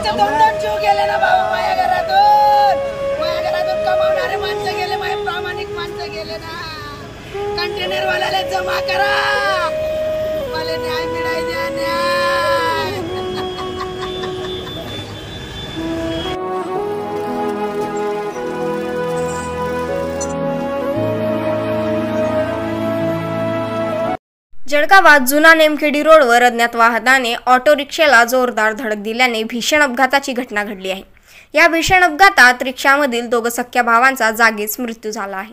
आमचे दोन दोन जीव गेले ना बाबा माझ्या घरातून कमावणारे माणसं गेले, माझे प्रामाणिक माणसं गेले ना। कंटेनर वाल्याला जमा करा, मला न्याय मिळाय द्या, न्याय। जळगावात जुना नेमखेडी रोडवर अज्ञात वाहनाने ऑटो रिक्षाला जोरदार धडक दिल्याने भीषण अपघाताची घटना घडली आहे। या भीषण अपघातात रिक्षामधील दोघं सख्या भावांचा जागीच मृत्यू झाला आहे।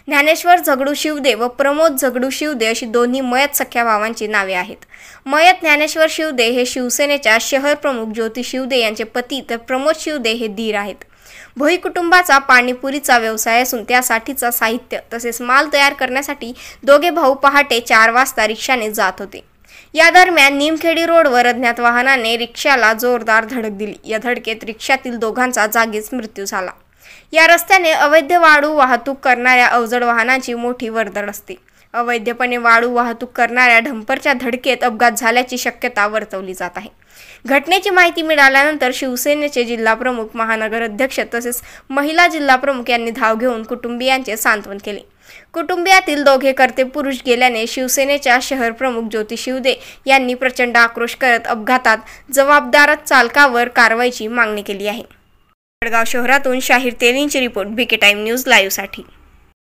ज्ञानेश्वर झगडू शिवदे व प्रमोद झगडू शिवदे अशी दोन्ही मयत सख्या भावांची नावे आहेत। मयत ज्ञानेश्वर शिवदे हे शिवसेनेच्या शहर प्रमुख ज्योती शिवदे यांचे पती, तर प्रमोद शिवदे हे दीर आहेत। भोई कुटुंबाचा पाणीपुरीचा व्यवसाय असून त्यासाठीचा साहित्य तसेच माल तयार करण्यासाठी दोघे भाऊ पहाटे 4 वाजता रिक्षाने जात होते। या दरम्यान निमखेडी रोडवर अज्ञात वाहनाने रिक्षाला जोरदार धडक दिली। या धडकेत रिक्षातील दोघांचा जागीच मृत्यू झाला। या रस्त्याने अवैध वाळू वाहतूक करणाऱ्या अवजड वाहनांची मोठी वर्दळ असते। अवैधपणे वाळू वाहतूक करणाऱ्या डंपरच्या धडकेत अपघात झाल्याची शक्यता वर्तवली जात आहे। घटनेची माहिती मिळाल्यानंतर शिवसेनेचे जिल्हा प्रमुख, महानगर अध्यक्ष तसेच महिला जिल्हा प्रमुख यांनी धाव घेऊन कुटुंबियांचे सांत्वन केले। कुटुंबियातील दोघे कर्ते पुरुष गेल्याने शिवसेनेच्या शहर प्रमुख ज्योती शिवदे यांनी प्रचंड आक्रोश करत अपघातात जबाबदार चालकावर कारवाईची मागणी केली आहे। जळगाव शहरातून शाहीर तेलींची report, B K time news live साठी।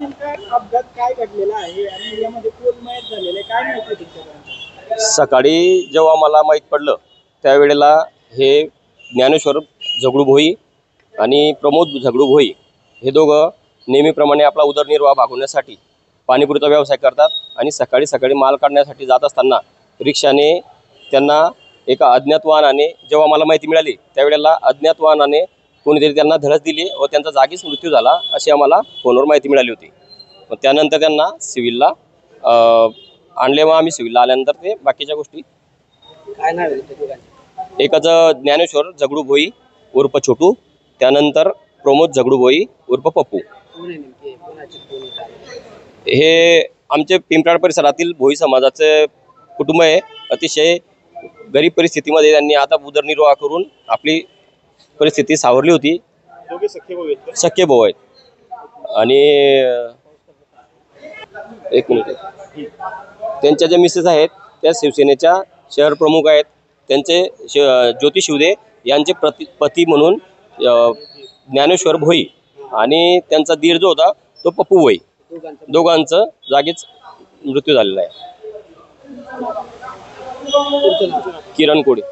अपघात काय घडलेला आहे आणि यामध्ये कोण मयत झालेले काय माहिती आहे? सकाळी जेव्हा मला माहित पडलं त्यावेळेला हे ज्ञानेश्वर झगडू भोई आणि प्रमोद झगडू भोई हे दोघं नेहमीप्रमाणे आपला उदरनिर्वाह भागवण्यासाठी पाणीपुरीचा व्यवसाय करतात आणि सकाळी सकाळी माल काढण्यासाठी जात असताना रिक्षाने त्यांना एका अज्ञात वाहनाने, जेव्हा मला माहिती मिळाली त्यावेळेला अज्ञात वाहनाने कोणीतरी त्यांना धडक दिली व त्यांचा जागीच मृत्यू झाला अशी आम्हाला फोनवर माहिती मिळाली होती। मग त्यानंतर त्यांना सिव्हिलला आणले व आम्ही सिव्हिलला आल्यानंतर ते बाकीच्या गोष्टी काय नाव आहे दोघांचे? एकाचं ज्ञानेश्वर झगडू भोई उर्फ छोटू, त्यानंतर प्रमोद झगडू भोई उर्फ पप्पू। हे आमचे पिंपराड परिसरातील भोई समाजाचे कुटुंब आहे। अतिशय गरीब परिस्थितीमध्ये त्यांनी आता उदरनिर्वाह करून आपली परिस्थिती सावरली होती। सख्खे भाऊ आहेत आणि एक मिनिट, त्यांच्या ज्या मिसेस आहेत त्या शिवसेनेच्या शहर प्रमुख आहेत। त्यांचे ज्योती शिवदे यांचे पती म्हणून ज्ञानेश्वर भोई आणि त्यांचा दीर जो होता तो पप्पू भोई, दोघांचं जागीच मृत्यू झालेला आहे। किरण कोडी।